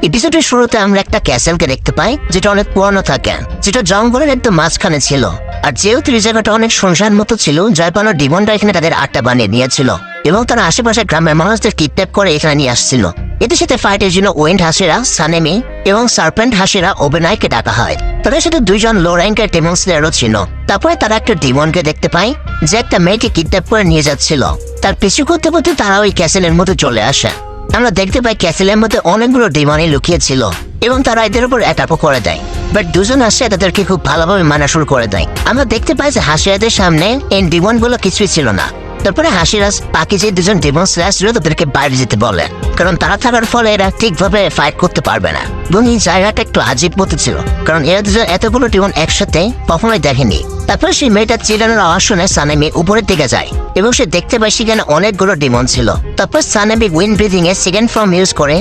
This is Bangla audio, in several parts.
এপিসোডের শুরুতে আমরা একটা ক্যাসেলকে দেখতে পাই যেটা অনেক পুরানো থাকে, যেটা জঙ্গলের একদম মাঝখানে ছিল। আর যেহেতু এই জায়গাটা অনেক শুনশান মতো ছিল, যার কারণে ডিমনরা এখানে তাদের আড্ডা বানিয়ে নিয়েছিল এবং তারা আশেপাশে গ্রামের মানুষদের কিডন্যাপ করে এখানে নিয়ে আসছিল। এদের সাথে ফাইটের জন্য ওয়েন্ড হাসিরা সানেমি এবং সার্পেন্ট হাসিরা ওবেনাইকে ডাকা হয়। তাদের সাথে দুইজন লো র্যাঙ্কের ডেমন স্লেয়ারও ছিল। তারপরে তারা একটা ডিমনকে দেখতে পায় যে একটা মেয়েকে কিডন্যাপ করে নিয়ে যাচ্ছিল। তার পিছু করতে করতে তারা ওই ক্যাসেলের মধ্যে চলে আসে। আমরা দেখতে পাই ক্যাসেলের মধ্যে অনেকগুলো ডিমনই লুকিয়ে ছিল এবং তারা এদের উপর অ্যাটাকও করে দেয়। বাট দুজন আসে তাদেরকে খুব ভালোভাবে মানা শুরু করে দেয়। আমরা দেখতে পাই যে হাসিরাদের সামনে এই ডিমনগুলো কিছুই ছিল না। তারপরে হাসিরাজ বাকি যে দুজন ডিমন স্ল্যাশ ছিল তাদেরকে বাইরে যেতে বলে, কারণ তারা থাকার ফলে এরা ঠিকভাবে ফাইট করতে পারবে না। এবং এই জায়গাটা একটু আজীব মতো ছিল, কারণ এরা দুজন এতগুলো ডিমন একসাথে কখনোই দেখেনি। তারপরে সেই মেয়েটা চিল্লানোর আওয়াজ শুনে সানেমি উপরের দিকে যায় এবং সে দেখতে পায় সেখানে অনেকগুলো ডিমন ছিল। তারপর সানেমি উইন্ড ব্রিদিং এর সেকেন্ড ফর্ম ইউজ করে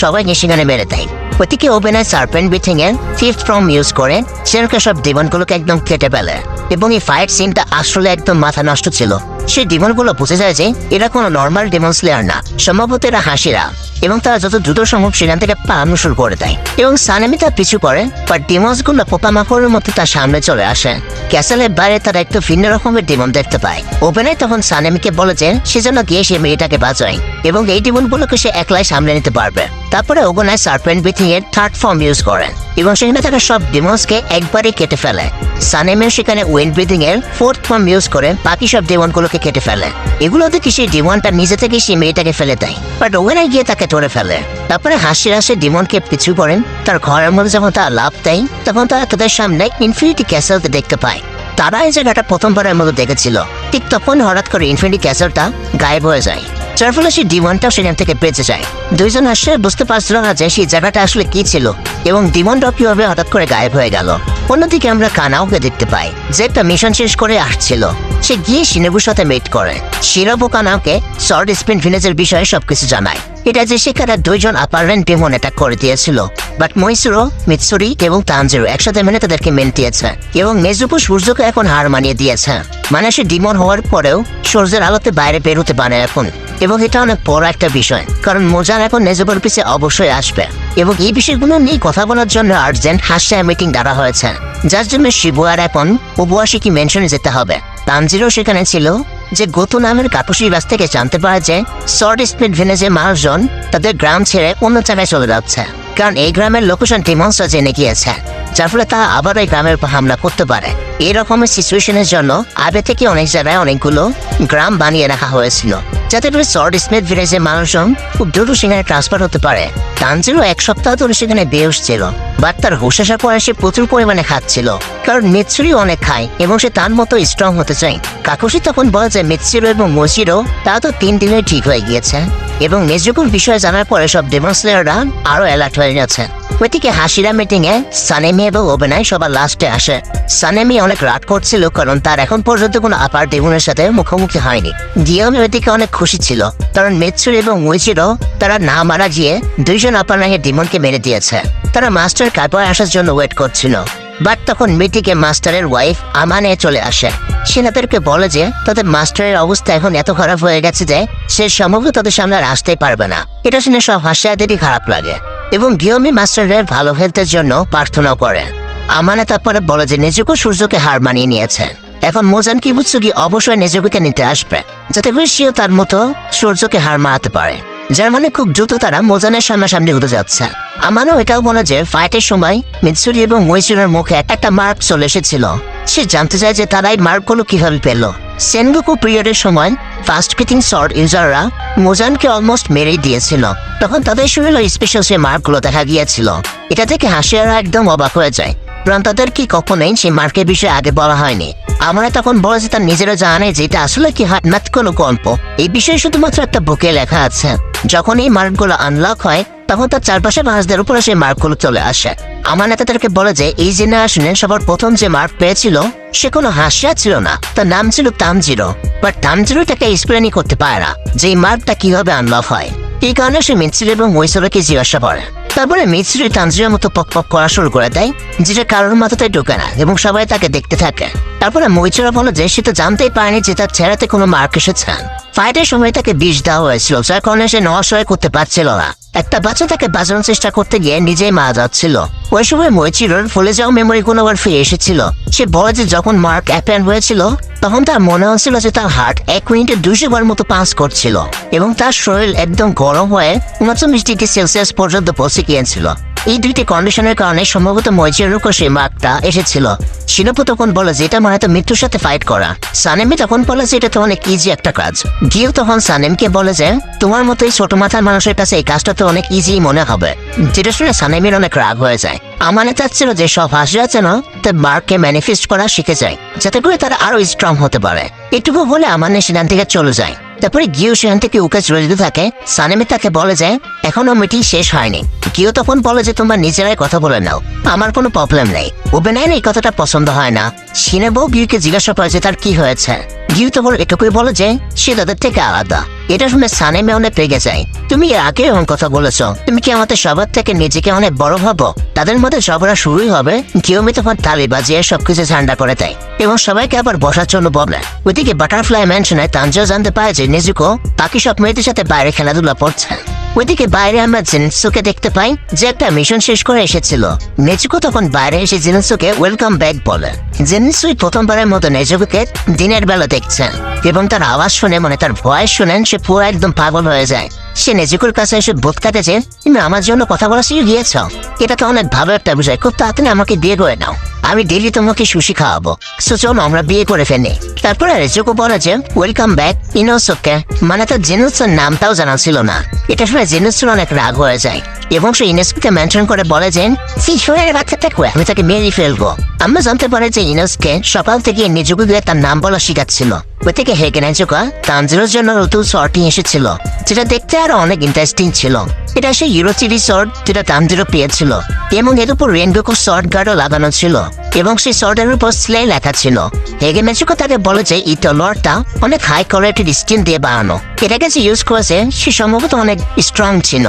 সবাইকে সেখানে মেরে দেয়। ওইদিকে ওবেনাই সার্পেন্ট ব্রিথিং এর ফিফথ ফর্ম ইউজ করে সেরকম সব ডিমনগুলোকে একদম কেটে ফেলে। এবং এই ফাইট সিনটা আসলে একদম মাথা নষ্ট ছিল। সেই ডিমনগুলো বুঝে যায় যে এরা কোনো নর্মাল ডিমন স্লেয়ার না, সম্ভবত এরা হাসিরা, এবং তারা যত দ্রুত সম্ভব সেখান থেকে পালানো শুরু করে দেয়। এবং সানেমি তার পিছু করে, বাট ডিমন্সগুলো পোকামাকড়ের মধ্যে তার সামনে চলে আসে। ক্যাসেলের বাইরে তারা একটু ভিন্ন রকমের ডিমন দেখতে পায়। ওবেনাই তখন সানেমিকে বলে যে সেজন্য গিয়ে সে মেয়েটাকে বাঁচায় এবং এই ডিমনগুলোকে সে একলাই সামলে নিতে পারবে। তারপরে ওবেনাই সার্পেন্ট ব্রিথিং এর থার্ড ফর্ম ইউজ করেন এবং সেখানে থাকা সব ডিমন্সকে একবারে কেটে ফেলে। সানেমিও সেখানে উইন্ড ব্রিথিং এর ফোর্থ ফর্ম ইউজ করে বাকি সব ডিমনগুলোকে কেটে ফেলে। এগুলো দেখে সেই ডিমনটা নিজে থেকে সেই মেয়েটাকে ফেলে দেয়, বাট ওবেনাই গিয়ে তাকে ধরে ফেলে। তারপরে হাসিরা সে ডিমনকে পিছু করেন। তার ঘরের মধ্যে যখন তারা লাভ দেয় তখন তারা তাদের সামনে ইনফিনিটি ক্যাসেলকে দেখতে পায়। তারা এই জায়গাটা প্রথমবারের মতো দেখেছিল। ঠিক তখন হঠাৎ করে ইনফিনিটি ক্যাসেলটা গায়েব হয়ে যায়, যার ফলে সেই ডিমনটাও সেখান থেকে বেঁচে যায়। দুইজন আসলে বুঝতে পারছিল না যে সেই জায়গাটা আসলে কি ছিল এবং ডিমনটাও কিভাবে হঠাৎ করে গায়েব হয়ে গেল। অন্যদিকে আমরা কানাওকে দেখতে পাই যে একটা মিশন শেষ করে আসছিল। সে গিয়ে শিনেবুর সাথে মিট করে। শিনবু কানাওকে সর্ড স্পিন ভিলেজের বিষয়ে সবকিছু জানায়। এটা যে সেখানে দুইজন আপাররেন্ট ডিমন অ্যাটাক করে দিয়েছিল, বাট মইসুরো, মিৎসুরি এবং তানজিরো একসাথে মেনে তাদেরকে মেনে দিয়েছে এবং নেজুকু সূর্যকে এখন হার মানিয়ে দিয়েছে। মানে সে ডিমন হওয়ার পরেও সূর্যের আলোতে বাইরে বের হতে পারে এখন। এবং এটা অনেক বড় একটা বিষয়, কারণ মোজান এখন নেজুকুর পিছে অবশ্যই আসবে এবং এই বিষয়গুলো নিয়ে কথা বলার জন্য আর্জেন্ট হাসিয়া মিটিং ডাকা হয়েছে, যার জন্য শিবুয়ার এখন ওবুয়াশিকি মেনশনে যেতে হবে। তানজিরো সেখানে ছিল যে গোতো নামের কাপুসির কাছ থেকে জানতে পারে যে সর্ট স্পিড ভিলেজের মানুষজন তাদের গ্রাম ছেড়ে অন্য জায়গায় চলে যাচ্ছে, কারণ এই গ্রামের লোকেশন ডিমনসরা জেনে গিয়েছে, যার ফলে তারা আবার এই গ্রামের উপর হামলা করতে পারে। এই রকমের সিচুয়েশনের জন্য আগে থেকে অনেক জায়গায় অনেকগুলো গ্রাম বানিয়ে রাখা হয়েছিল, যাতে করে সর্ট স্পিড ভিলেজের মানুষজন খুব দ্রুত সেখানে ট্রান্সফার হতে পারে। তানজিরো এক সপ্তাহ ধরে সেখানে বেহুশ ছিল, বাট তার হুশ আসার পরে সে প্রচুর পরিমাণে খাচ্ছিল, কারণ মিৎসুরি অনেক খায় এবং সে তার মতো স্ট্রং হতে চায়। কাকুশি তখন বলে যে মিৎসুরো এবং মজিরো তারা তো 3 দিনে ঠিক হয়ে গিয়েছে এবং নেজুকুর বিষয়ে জানার পরে সব ডিমন স্লেয়াররা আরো অ্যালার্ট হয়ে গেছে। ওইদিকে হাসিরা মিটিং এ সানেমি এবং ওবেনাই সবার লাস্টে আসে। সানেমি অনেক রাগ করছিল, কারণ তার এখন পর্যন্ত কোনো আপার ডিমনের সাথে মুখোমুখি হয়নি। গিয়োমি ওইদিকে অনেক খুশি ছিল, কারণ মিৎসুরি এবং মইচিরো তারা না মারা গিয়ে দুইজন আপার নামের ডিমনকে মেরে দিয়েছে। তারা মাস্টার কাপড়ে আসার জন্য ওয়েট করছিল, বাট তখন মিটিংয়ে মাস্টারের ওয়াইফ আমানে চলে আসে। সে তাদেরকে বলে যে তাদের মাস্টারের অবস্থা এখন এত খারাপ হয়ে গেছে যে সে সম্ভবত তাদের সামনে আর আসতেই পারবে না। এটা শুনে সব হাসিয়াদেরই খারাপ লাগে এবং গিয়োমি মাস্টারের ভালো হেলথের জন্য প্রার্থনাও করে। আমানে তারপরে বলে যে নেজুকো সূর্যকে হার মানিয়ে নিয়েছে, এখন মোজান কিবুৎসুগি অবশ্যই নেজুকোকে নিতে আসবে, যাতে করে সেও তার মতো সূর্যকে হার মারাতে পারে। যার মানে খুব দ্রুত তারা মোজানের সামনাসামনি হতে যাচ্ছে। আমারও এটাও মনে যে ফাইটের সময় মিৎসুরি এবং মইচুরের মুখে একটা মার্ক চলে এসেছিল। সে জানতে চায় যে তারা এই মার্কগুলো কিভাবে পেল। সেনগোকু পিরিয়ডের সময় ফাস্ট ফিটিং শর্ট ইউজাররা মোজানকে অলমোস্ট মেরেই দিয়েছিল, তখন তাদের শরীরে স্পেশাল সে মার্কগুলো দেখা গিয়েছিল। এটা থেকে হাসিয়ারা একদম অবাক হয়ে যায়, কারণ তাদের কি কখনোই সেই মার্কের বিষয়ে আগে বলা হয়নি। আমরা তখন বলে যে তার নিজেরা জানে যে এটা আসলে কি হয় না কোনো গল্প, এই বিষয়ে শুধুমাত্র একটা বুকে লেখা আছে। যখন এই মার্কগুলো আনলক হয় তখন তার চারপাশে মানুষদের উপরে সেই মার্কগুলো চলে আসে। আমার নেতাদেরকে বলে যে এই জেনারেশনে সবার প্রথম যে মার্ক পেয়েছিল সে কোনো হাসিয়া ছিল না, তার নাম ছিল তানজিরো। বাট তানজিরো তাকে এক্সপ্লেনই করতে পারে না যে এই মার্কটা কিভাবে আনলক হয়। এই কারণে সে মিৎসুরি এবং মইসুরোকে জিজ্ঞাসা করে। তারপরে মিৎসুরি তানজিরোর মতো পক পক করা শুরু করে দেয়, যেটা কারোর মাথাতে ঢোকে না এবং সবাই তাকে দেখতে থাকে। তারপরে মইচুরো বলে যে সে তো জানতেই পারেনি যে তার চেহারাতে কোনো মার্ক এসেছে। ফাইটের সময় তাকে বিষ দেওয়া হয়েছিল, যার কারণে সে নড়াচড়া করতে পারছিল না। একটা বাচ্চা তাকে বাঁচানোর চেষ্টা করতে গিয়ে নিজেই মারা যাচ্ছিল। ওই সময় মইচিরোর ভুলে যাওয়া মেমোরি কোনো আবার ফিরে এসেছিল। সে বলে যে যখন মার্ক অ্যাপেন্ড হয়েছিল তখন তার মনে হচ্ছিল যে তার হার্ট 1 মিনিটে 200 বার মতো পাঞ্চ করছিল এবং তার শরীর একদম গরম হয়ে 39°C পর্যন্ত পৌঁছে গিয়েছিল। এই দুইটি কন্ডিশনের কারণে সম্ভবত মইচিরোর সেই মার্কটা এসেছিল। শিনোবু তখন বলে যে এটা মানে তো মৃত্যুর সাথে ফাইট করা। সানেমি তখন বলে যে এটা তো অনেক ইজি একটা কাজ। গিয়েও তখন সানেমকে বলে যে তোমার মতো এই ছোট মাথার মানুষের কাছে এই কাজটা তো অনেক ইজি মনে হবে, যেটা শুনে সানেমির অনেক রাগ হয়ে যায়। আমানে চাচ্ছিল যে সব হাসি আছে না তার মার্ককে ম্যানিফেস্ট করা শিখে যায় যাতে করে তারা আরো স্ট্রং হতে পারে। এটুকু বলে আমানে সেখান থেকে চলে যায়। তারপরে গিয়েও সেখান থেকে উকে চলে যেতে থাকে। সানেমি তাকে বলে যে এখনো মিটিং শেষ হয়নি। গিয়েও তখন বলে যে তোমরা নিজেরাই কথা বলে নাও, আমার কোনো প্রবলেম নেই। ওবেনাইন এই কথাটা পছন্দ হয় না। শিনোবু গিউকে জিজ্ঞাসা করে যে তার কি হয়েছে। গিউ তখন এটুকুই বলে যে সে তাদের থেকে আলাদা। এটা শুনে সানেমি অনেক রেগে যায়। তুমি এর আগে এমন কথা বলেছ, তুমি কি আমাদের সবার থেকে নিজেকে অনেক বড় ভাবো? তাদের মধ্যে ঝগড়া শুরুই হবে। গিউমি তখন তালি বাজিয়ে সবকিছু ঠান্ডা করে দেয় এবং সবাইকে আবার বসার জন্য বলে। ওইদিকে বাটারফ্লাই ম্যানশনে তানজিও জানতে পারে যে নেজুকো বাকি সব মেয়েদের সাথে বাইরে খেলাধুলা করছে। ওইদিকে বাইরে আমরা জেনিৎসুকে দেখতে পাই যে একটা মিশন শেষ করে এসেছিল। নেজুকো তখন বাইরে এসে জেনিৎসুকে ওয়েলকাম ব্যাক বলে। জেনিৎসুই প্রথমবারের মতো নেজুকোকে দিনের বেলা দেখছেন এবং তার আওয়াজ শুনে মানে তার ভয়েস শুনেন সে পুরো একদম পাগল হয়ে যায়। সে নেজুকোর কাছে এসে বোধ কাটে যে তুমি আমার জন্য কথা বলা শিখে গিয়েছ। এটা তো অনেক ভালো একটা বিষয়, খুব তাড়াতাড়ি আমাকে বিয়ে করে নাও, আমি ডেইলি তোমাকে সুশি খাওয়াবো। সো চলো আমরা বিয়ে করে ফেলি। তারপরে নেজুকো বলে যে ওয়েলকাম ব্যাক ইনোসুকে, মানে তার জেনুৎসুর নামটাও জানা ছিল না। এটা শুনে জেনুৎসুর অনেক রাগ হয়ে যায় এবং সে ইনোসুকে মেনশন করে বলে যে শিশুরের বাচ্চাটা কই, আমি তাকে মেরে ফেলবো। আমরা জানতে পারি যে ইনোসুকে সকাল থেকে নেজুকোকে তার নাম বলা শিখাচ্ছিল। ওই থেকে হেগে নেজুকা তানজিরোর জন্য নতুন শর্টিং এসেছিল যেটা দেখতে আরো অনেক ইন্টারেস্টিং ছিল। এটা সে ইউরোচিরি শর্ট যেটা তানজিরো পেয়েছিল এবং এর উপর রেনগোকু শর্ট গার্ডও লাগানো ছিল এবং সেই শর্টের উপর স্লে লেখা ছিল। হেগে নেজুকা তাকে বলে যে এই তলোয়ারটা অনেক হাই কোয়ালিটির স্টিল দিয়ে বানানো, এটাকে যে ইউজ করেছে সে সম্ভবত অনেক স্ট্রং ছিল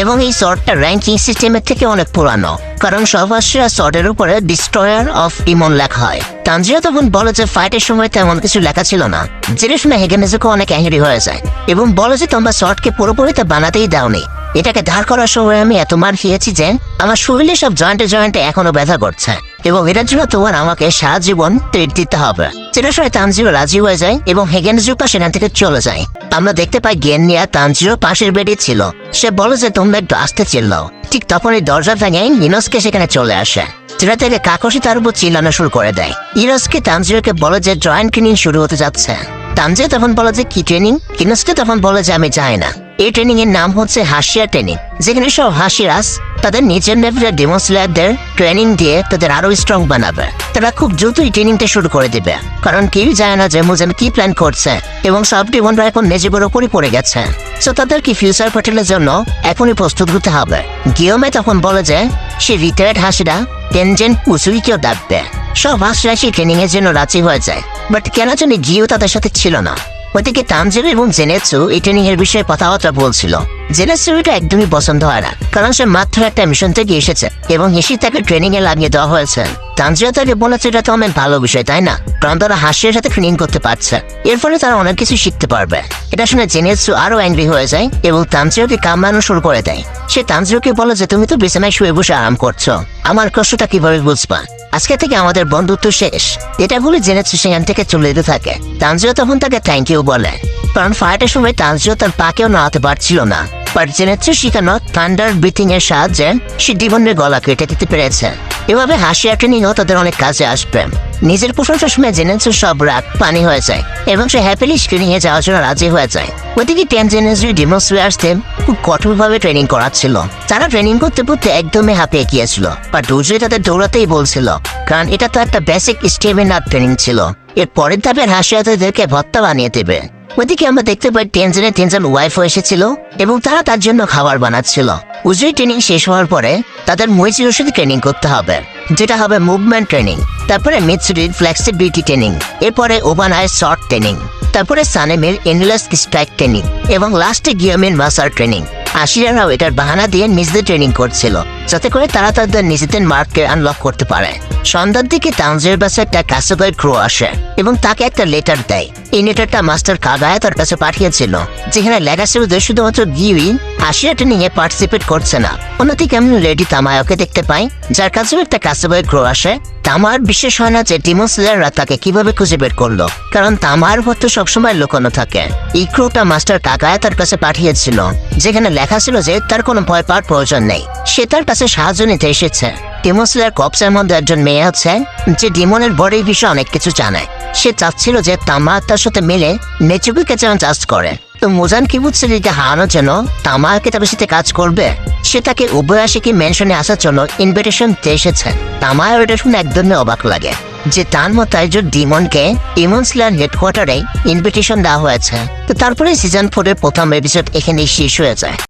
এবং এই শর্টটা র্যাঙ্কিং সিস্টেমের থেকে অনেক পুরানো, কারণ সর্বশেষ শর্টের উপরে ডিস্ট্রয়ার অফ ইমন লেখা হয়। তানজিরো তখন বলে যে ফাইটের সময় তেমন কিছু লেখা ছিল না, যেটা শুনে হেগে নেজুকো অনেক অ্যাংরি হয়ে যায় এবং বলে যে তোমরা শর্টকে পুরোপুরি তা বানাতেই দাওনি। এটাকে ধার করার সময় আমি এত মার খেয়েছি যে আমার শরীরে সব জয়েন্টে এখনো ব্যথা করছে এবং এটার জন্য তোমার আমাকে সারা জীবন ট্রিট দিতে হবে। যেটা শুনে তানজিরো রাজি হয়ে যায় এবং হেগে নেজুকা সেখান থেকে চলে যায়। আমরা দেখতে পাই গেন্নিয়া তানজিরো পাশের বেডে ছিল। সে বলে যে তোমরা একটু আসতে চিল্লাও। ঠিক তখন এই দরজা ভেঙে ইনোসকে সেখানে চলে আসে, যেটা থেকে কাকসি তার উপর চিল্লানো শুরু করে দেয়। ইনোসকে তানজিরোকে বলে যে জয়েন্ট ট্রেনিং শুরু হতে যাচ্ছে। তানজিরো তখন বলে যে কি ট্রেনিং? ইনোসকে তখন বলে যে আমি জানি না। এই ট্রেনিং এর নাম হচ্ছে হাসিয়া ট্রেনিং, যেখানে সব হাসিরাস তাদের নিজের লেভেলের ডেমোস্লেয়ারদের ট্রেনিং দিয়ে তাদের আরো স্ট্রং বানাবে। তারা খুব দ্রুতই ট্রেনিংটা শুরু করে দিবে, কারণ কেউ জানে না যে মুজেন কি প্ল্যান করছে এবং সব ডিমনরা এখন নেজেবের ওপরই পড়ে গেছে। সো তাদের কি ফিউচার প্যাটেলের জন্য এখনই প্রস্তুত হতে হবে। গিয়োমে তখন বলে যে সে রিটায়ার্ড হাসিরা টেনজেন উসুইকেও ডাকবে। সব হাসিরা সেই ট্রেনিং এর জন্য রাজি হয়ে যায়, বাট কেন জানি গিও তাদের সাথে ছিল না। ওইদিকে তানজিরো এবং জেনেৎসু এই ট্রেনিং এর বিষয়ে কথাবার্তা বলছিল। জেনেৎসু এটা একদমই পছন্দ হয় না, কারণ সে মাত্র একটা মিশন থেকে এসেছে এবং এসে তাকে ট্রেনিং এ লাগিয়ে দেওয়া হয়েছে। তানজিরো তাকে বলেছে এটা তো অনেক ভালো বিষয় তাই না, কারণ তারা হাসির সাথে ট্রেনিং করতে পারছে, এর ফলে তারা অনেক কিছু শিখতে পারবে। এটা শুনে জেনেৎসু আরো অ্যাংরি হয়ে যায় এবং তানজিরোকে কামড়ানো শুরু করে দেয়। সে তানজিরোকে বলে যে তুমি তো বিছানায় শুয়ে বসে আরাম করছো, আমার কষ্টটা কিভাবে বুঝবা? আজকে থেকে আমাদের বন্ধুত্ব শেষ। এটা বলে জেনেৎসু সেখান থেকে চলে যেতে থাকে। তানজিরো তখন তাকে থ্যাংক ইউ বলে, কারণ ফাইটের সময় তানজিরো তার পাকেও নাড়াতে পারছিল না। বাট জেনেৎসু শিখানো থান্ডার ব্রিথিং এর সাহায্যে সে ডিমনের গলা কেটে দিতে পেরেছে। এভাবে হাসিয়া ট্রেনিংও তাদের অনেক কাজে আসবে। নিজের প্রশংসা শুনে জেনেৎসুর সব রাগ পানি হয়ে যায় এবং সে হ্যাপিলি স্ক্রিনিং এ যাওয়ার জন্য রাজি হয়ে যায়। ওইদিকে টেনজেনেসু ডিমোস্লেয়ার্সদের খুব কঠোরভাবে ট্রেনিং করাচ্ছিল। তারা ট্রেনিং করতে করতে একদমই হাঁপিয়ে গিয়েছিল, বাট ডোজোই তাদের দৌড়াতেই বলছিল, কারণ এটা তো একটা বেসিক স্টেমিনার ট্রেনিং ছিল। এর পরের ধাপের হাসিয়াদেরকে ভত্তা বানিয়ে দেবে। ওইদিকে আমরা দেখতে পাই টেনজেনের 3জন ওয়াইফও এসেছিল এবং তারা তার জন্য খাবার বানাচ্ছিল। উজুই ট্রেনিং শেষ হওয়ার পরে তাদের মইচিরোর সাথে ট্রেনিং করতে হবে, যেটা হবে মুভমেন্ট ট্রেনিং। তারপরে মিৎসুরির ফ্লেক্সিবিলিটি ট্রেনিং, এরপরে ওবানায়ের শর্ট ট্রেনিং, তারপরে সানেমের এন্ডলেস স্ট্রাইক ট্রেনিং এবং লাস্টে গিয়োমের মাসার ট্রেনিং। আশিরারাও এটার বাহানা দিয়ে নিজেদের ট্রেনিং করছিল, যাতে করে তারা তাদের নিজেদের মার্ককে আনলক করতে পারে। সন্ধ্যার দিকে তানজির বাসে একটা কাসুগাই ক্রো আসে এবং তাকে একটা লেটার দেয়। এই লেটারটা মাস্টার কাগায়া তার কাছে পাঠিয়েছিল, যেখানে লেখা ছিল যে শুধুমাত্র গিউই আশিরা ট্রেনিং এ পার্টিসিপেট করছে না। অন্যদিকে আমি লেডি তামায়োকে দেখতে পাই, যার কাছেও একটা কাসুগাই ক্রো আসে। তামার বিশেষ হয় না যে ডিমন স্লেয়াররা তাকে কিভাবে খুঁজে বের করলো, কারণ তামার ভর্ত সবসময় লুকানো থাকে। এই ক্রোটা মাস্টার কাগায়া তার কাছে পাঠিয়েছিল, যেখানে লেখা ছিল যে তার কোনো ভয় পাওয়ার প্রয়োজন নেই, সে তার কাছে সাহায্য নিতে এসেছে। ডিমন স্লেয়ার কপসের মধ্যে একজন মেয়ে আছে যে ডিমনের বডির বিষয়ে অনেক কিছু জানে। সে চাচ্ছিল যে তামা তার সাথে মিলে নেচুকুকে যেমন চাষ করে। তো মুজান কি বুঝছিল যে হারানোর জন্য তামাকে তার সাথে কাজ করবে। সে তাকে উভয়াসিকি মেনশনে আসার জন্য ইনভিটেশন দিয়ে এসেছে। তামার এটা শুনে একদমই অবাক লাগে যে তার মতো একজন ডিমনকে ডিমন স্লেয়ার হেডকোয়ার্টারে ইনভিটেশন দেওয়া হয়েছে। তো তারপরে সিজন 4 এর প্রথম এপিসোড এখানেই শেষ হয়ে যায়।